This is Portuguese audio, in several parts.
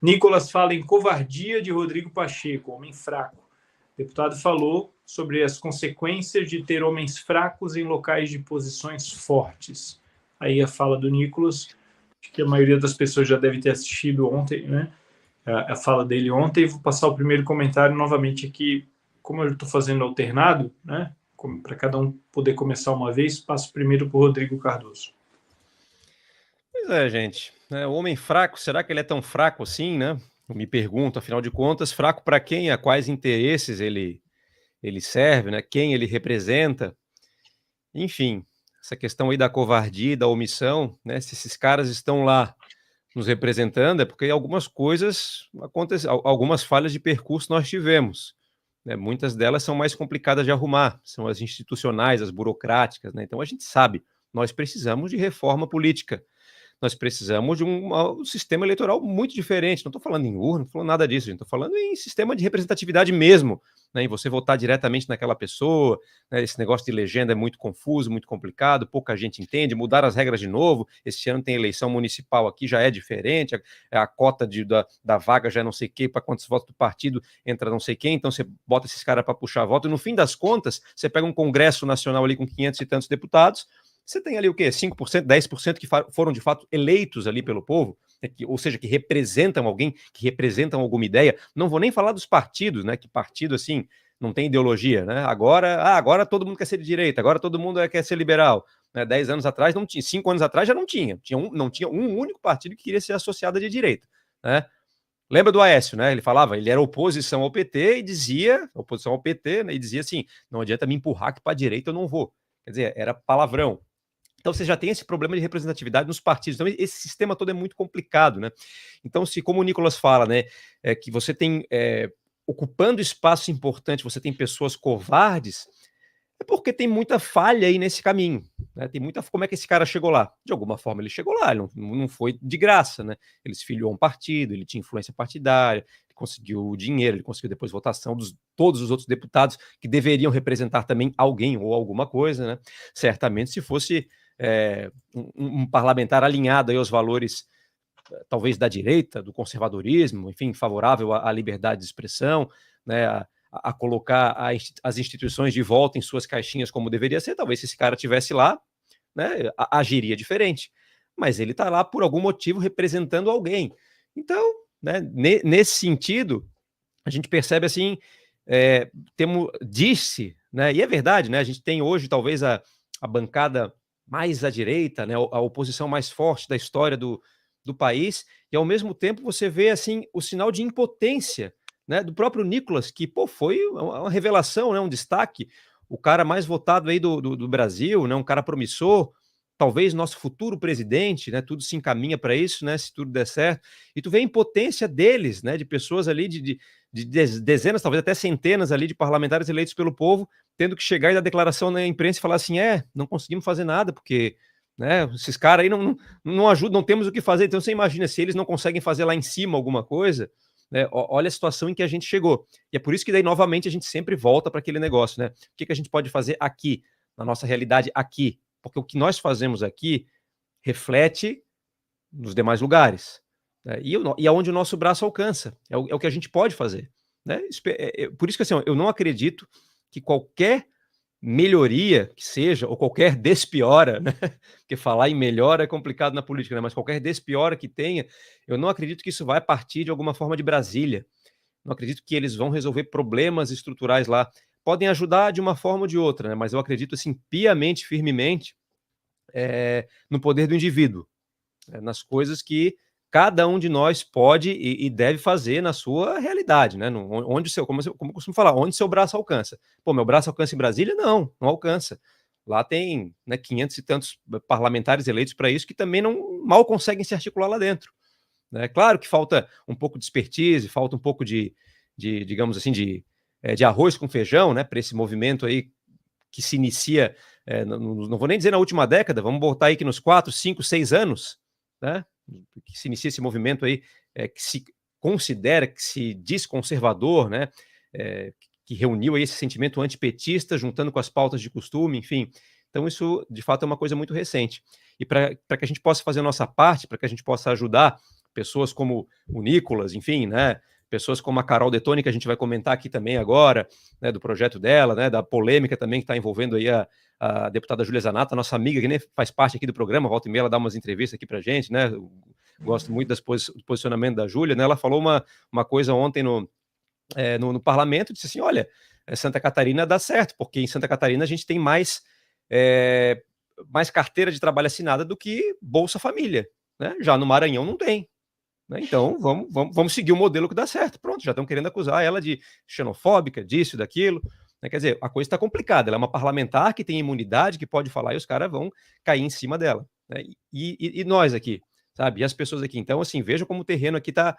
Nicolas fala em covardia de Rodrigo Pacheco, homem fraco. O deputado falou sobre as consequências de ter homens fracos em locais de posições fortes. Aí a fala do Nicolas, acho que a maioria das pessoas já deve ter assistido ontem, né? A fala dele ontem. Vou passar o primeiro comentário novamente aqui, como eu estou fazendo alternado, né? Para cada um poder começar uma vez, passo primeiro para o Rodrigo Cardoso. Pois é, gente. O homem fraco, será que ele é tão fraco assim, né? Eu me pergunto, afinal de contas, fraco para quem? A quais interesses ele serve, né? Quem ele representa? Enfim, essa questão aí da covardia, da omissão, né? Se esses caras estão lá nos representando, é porque algumas coisas aconteceram, algumas falhas de percurso nós tivemos, né? Muitas delas são mais complicadas de arrumar, são as institucionais, as burocráticas, né? Então a gente sabe, nós precisamos de reforma política. Nós precisamos de um sistema eleitoral muito diferente. Não estou falando em urna, não estou falando nada disso, gente. Estou falando em sistema de representatividade mesmo, né? Em você votar diretamente naquela pessoa, né? Esse negócio de legenda é muito confuso, muito complicado, pouca gente entende. Mudar as regras de novo. Esse ano tem eleição municipal aqui, já é diferente. A cota da vaga já é não sei o quê, para quantos votos do partido entra não sei quem. Então você bota esses caras para puxar voto. E no fim das contas, você pega um Congresso Nacional ali com 500 e tantos deputados. Você tem ali o quê? 5%, 10% que foram de fato eleitos ali pelo povo, né? Ou seja, que representam alguém, que representam alguma ideia. Não vou nem falar dos partidos, né? Que partido, assim, não tem ideologia, né? Agora todo mundo quer ser de direita, agora todo mundo quer ser liberal. Né? 10 anos atrás não tinha, 5 anos atrás já não tinha. Não tinha um único partido que queria ser associado de direita, né? Lembra do Aécio, né? Ele falava, ele era oposição ao PT e dizia, oposição ao PT, né? E dizia assim, não adianta me empurrar que para a direita eu não vou. Quer dizer, era palavrão. Então você já tem esse problema de representatividade nos partidos. Então esse sistema todo é muito complicado, né? Então se, como o Nicolas fala, né, que você tem, ocupando espaço importante, você tem pessoas covardes, é porque tem muita falha aí nesse caminho, né? Tem muita. Como é que esse cara chegou lá? De alguma forma ele chegou lá, ele não foi de graça, né? Ele se filiou a um partido, ele tinha influência partidária, ele conseguiu dinheiro, ele conseguiu depois votação dos todos os outros deputados que deveriam representar também alguém ou alguma coisa, né? Certamente se fosse um parlamentar alinhado aí aos valores talvez da direita, do conservadorismo, enfim, favorável à liberdade de expressão, né, a colocar as instituições de volta em suas caixinhas como deveria ser, talvez se esse cara estivesse lá, né, agiria diferente. Mas ele está lá por algum motivo representando alguém. Então, né, nesse sentido, a gente percebe assim, disse, né, e é verdade, né, a gente tem hoje talvez a bancada mais à direita, né, a oposição mais forte da história do país, e ao mesmo tempo você vê assim o sinal de impotência, né, do próprio Nicolas, que foi uma revelação, né, um destaque, o cara mais votado aí do Brasil, né, um cara promissor, talvez nosso futuro presidente, né, tudo se encaminha para isso, né, se tudo der certo, e tu vê a impotência deles, né, de pessoas ali de dezenas, talvez até centenas ali de parlamentares eleitos pelo povo, tendo que chegar e dar declaração na imprensa e falar assim, não conseguimos fazer nada, porque, né, esses caras aí não ajudam, não temos o que fazer. Então você imagina, se eles não conseguem fazer lá em cima alguma coisa, né, olha a situação em que a gente chegou. E é por isso que daí novamente a gente sempre volta para aquele negócio, né? O que a gente pode fazer aqui, na nossa realidade aqui? Porque o que nós fazemos aqui reflete nos demais lugares, né? E aonde o nosso braço alcança, é o que a gente pode fazer, né? Por isso que assim, eu não acredito que qualquer melhoria que seja, ou qualquer despiora, né? Porque falar em melhora é complicado na política, né? Mas qualquer despiora que tenha, eu não acredito que isso vai partir de alguma forma de Brasília. Não acredito que eles vão resolver problemas estruturais lá. Podem ajudar de uma forma ou de outra, né? Mas eu acredito assim piamente, firmemente, no poder do indivíduo, nas coisas que cada um de nós pode e deve fazer na sua realidade, né? Onde o seu, como eu costumo falar, onde seu braço alcança. Pô, meu braço alcança em Brasília? Não alcança. Lá tem, né, 500 e tantos parlamentares eleitos para isso que também mal conseguem se articular lá dentro. Né? Claro que falta um pouco de expertise, falta um pouco digamos assim, de arroz com feijão, né, para esse movimento aí que se inicia, não vou nem dizer na última década, vamos botar aí que nos 4, 5, 6 anos, né, que se inicia esse movimento aí, que se considera, que se diz conservador, né, que reuniu aí esse sentimento antipetista, juntando com as pautas de costume, enfim. Então isso, de fato, é uma coisa muito recente. E para que a gente possa fazer a nossa parte, para que a gente possa ajudar, pessoas como o Nicolas, enfim, né, pessoas como a Carol Detoni, que a gente vai comentar aqui também agora, né, do projeto dela, né, da polêmica também que está envolvendo aí a deputada Júlia Zanata, nossa amiga, que nem faz parte aqui do programa, volta e meia ela dá umas entrevistas aqui pra gente, né, eu gosto muito do posicionamento da Júlia, né, ela falou uma coisa ontem no parlamento, disse assim, olha, Santa Catarina dá certo, porque em Santa Catarina a gente tem mais carteira de trabalho assinada do que Bolsa Família, né, já no Maranhão não tem. Então, vamos seguir o modelo que dá certo. Pronto, já estão querendo acusar ela de xenofóbica, disso, daquilo. Quer dizer, a coisa está complicada. Ela é uma parlamentar que tem imunidade, que pode falar, e os caras vão cair em cima dela. Né? E nós aqui, sabe? E as pessoas aqui. Então, assim, veja como o terreno aqui tá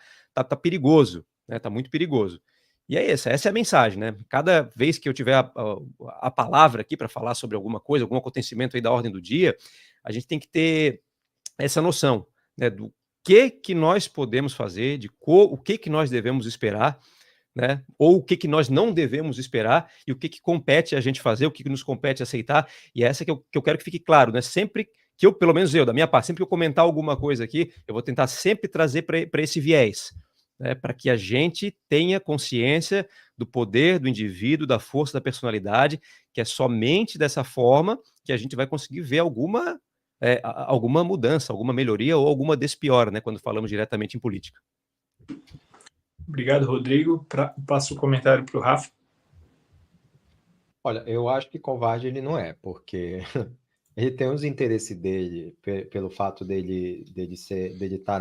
perigoso, né? Tá muito perigoso. E é essa é a mensagem, né? Cada vez que eu tiver a palavra aqui para falar sobre alguma coisa, algum acontecimento aí da ordem do dia, a gente tem que ter essa noção, né, do que nós podemos fazer, o que nós devemos esperar, né? Ou o que nós não devemos esperar e o que compete a gente fazer, o que nos compete aceitar. E é essa que eu quero que fique claro, né? Sempre que eu, pelo menos eu, da minha parte, sempre que eu comentar alguma coisa aqui, eu vou tentar sempre trazer para esse viés, né? Para que a gente tenha consciência do poder do indivíduo, da força da personalidade, que é somente dessa forma que a gente vai conseguir ver alguma mudança, alguma melhoria ou alguma despiora, né, quando falamos diretamente em política. Obrigado, Rodrigo. Passo o comentário para o Rafa. Olha, eu acho que covarde ele não é, porque ele tem os interesses dele, pelo fato dele estar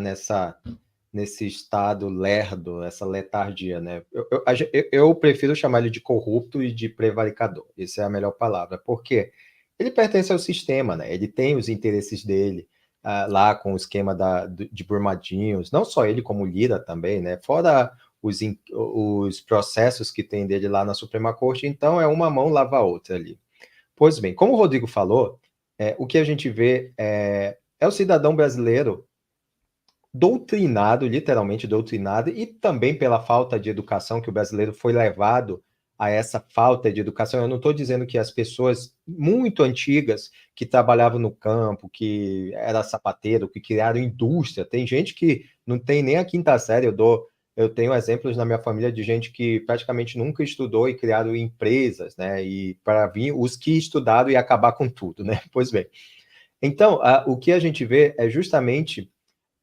nesse estado lerdo, essa letargia, né? Eu prefiro chamar ele de corrupto e de prevaricador. Essa é a melhor palavra, porque ele pertence ao sistema, né? Ele tem os interesses dele lá com o esquema de Brumadinhos, não só ele, como Lira também, né? Fora os processos que tem dele lá na Suprema Corte, então é uma mão lava a outra ali. Pois bem, como o Rodrigo falou, o que a gente vê é o cidadão brasileiro doutrinado, literalmente doutrinado, e também pela falta de educação que o brasileiro foi levado a essa falta de educação. Eu não estou dizendo que as pessoas muito antigas que trabalhavam no campo, que era sapateiro, que criaram indústria, tem gente que não tem nem a quinta série, eu tenho exemplos na minha família de gente que praticamente nunca estudou e criaram empresas, né? E para vir os que estudaram e acabar com tudo, né? Pois bem. Então, o que a gente vê é justamente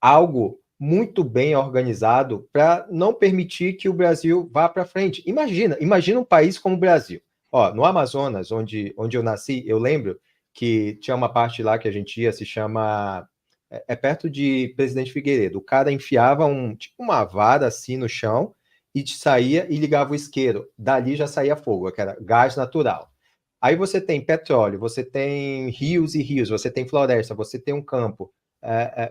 algo muito bem organizado para não permitir que o Brasil vá para frente. Imagina um país como o Brasil. No Amazonas, onde eu nasci, eu lembro que tinha uma parte lá que a gente ia, se chama... É perto de Presidente Figueiredo. O cara enfiava uma vara assim no chão e saía e ligava o isqueiro. Dali já saía fogo, que era gás natural. Aí você tem petróleo, você tem rios e rios, você tem floresta, você tem um campo,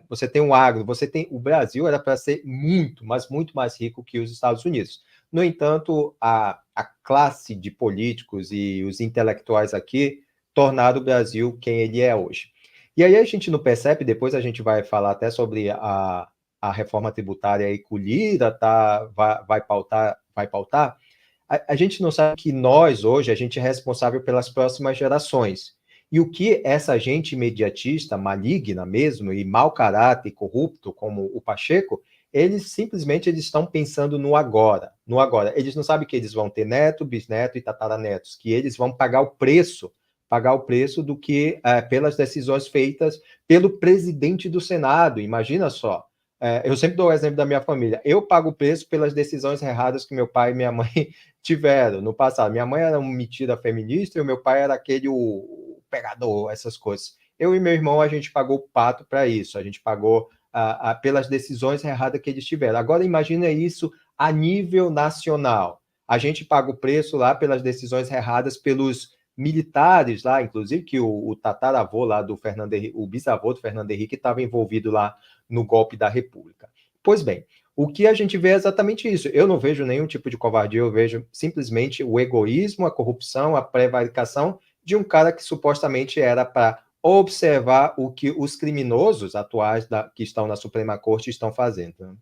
você tem um agro, o Brasil era para ser muito, mas muito mais rico que os Estados Unidos. No entanto, a classe de políticos e os intelectuais aqui tornaram o Brasil quem ele é hoje. E aí a gente não percebe, depois a gente vai falar até sobre a reforma tributária aí que o Lira vai pautar, a gente não sabe que nós, hoje, a gente é responsável pelas próximas gerações. E o que essa gente imediatista, maligna mesmo, e mau caráter, corrupto, como o Pacheco, eles simplesmente estão pensando no agora. Eles não sabem que eles vão ter neto, bisneto e tataranetos, que eles vão pagar o preço do que pelas decisões feitas pelo presidente do Senado. Imagina só. Eu sempre dou o exemplo da minha família. Eu pago o preço pelas decisões erradas que meu pai e minha mãe tiveram no passado. Minha mãe era uma metida feminista e o meu pai era aquele o pegador, essas coisas. Eu e meu irmão, a gente pagou o pato para isso. A gente pagou pelas decisões erradas que eles tiveram. Agora, imagina isso a nível nacional. A gente paga o preço lá pelas decisões erradas pelos militares lá, inclusive que o tataravô lá do Fernando Henrique, o bisavô do Fernando Henrique estava envolvido lá no golpe da República. Pois bem, o que a gente vê é exatamente isso. Eu não vejo nenhum tipo de covardia, eu vejo simplesmente o egoísmo, a corrupção, a prevaricação de um cara que supostamente era para observar o que os criminosos atuais que estão na Suprema Corte estão fazendo.